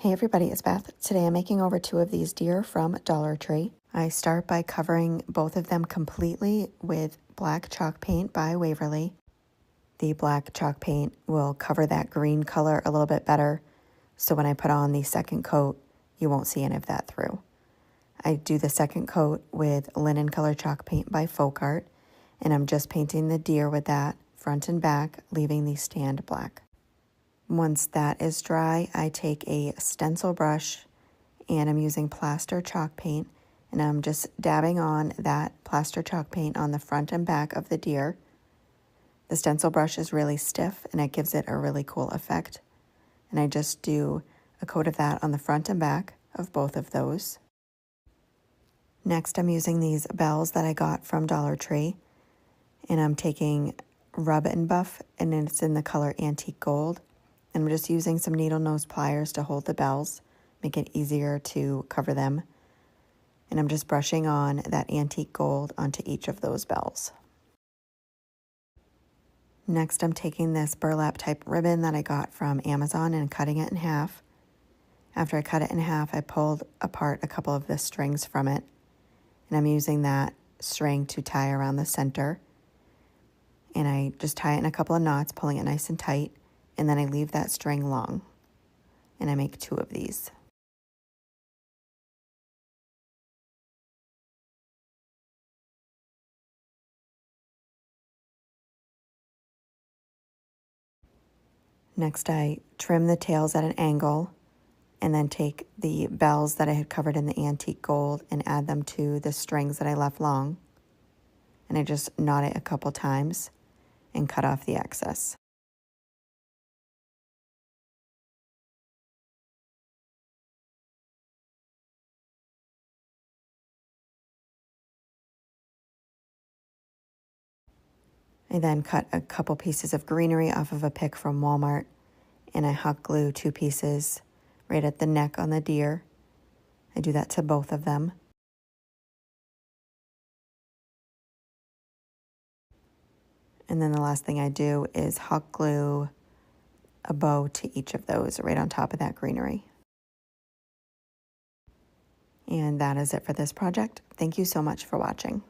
Hey everybody, it's Beth. Today I'm making over 2 of these deer from Dollar Tree. I start by covering both of them completely with black chalk paint by Waverly. The black chalk paint will cover that green color a little bit better, so when I put on the second coat, you won't see any of that through. I do the second coat with linen color chalk paint by Folkart, and I'm just painting the deer with that front and back, leaving the stand black. Once that is dry, I take a stencil brush and I'm using Plaster chalk paint, and I'm just dabbing on that Plaster chalk paint on the front and back of the deer. The stencil brush is really stiff and it gives it a really cool effect. And I just do a coat of that on the front and back of both of those. Next, I'm using these bells that I got from Dollar Tree, and I'm taking Rub and Buff, and it's in the color Antique Gold. And I'm just using some needle nose pliers to hold the bells, make it easier to cover them. And I'm just brushing on that antique gold onto each of those bells. Next, I'm taking this burlap type ribbon that I got from Amazon and cutting it in half. After I cut it in half, I pulled apart a couple of the strings from it. And I'm using that string to tie around the center. And I just tie it in a couple of knots, pulling it nice and tight. And then I leave that string long, and I make 2 of these. Next, I trim the tails at an angle, and then take the bells that I had covered in the antique gold and add them to the strings that I left long. And I just knot it a couple times and cut off the excess. I then cut a couple pieces of greenery off of a pick from Walmart, and I hot glue 2 pieces right at the neck on the deer. I do that to both of them. And then the last thing I do is hot glue a bow to each of those right on top of that greenery. And that is it for this project. Thank you so much for watching.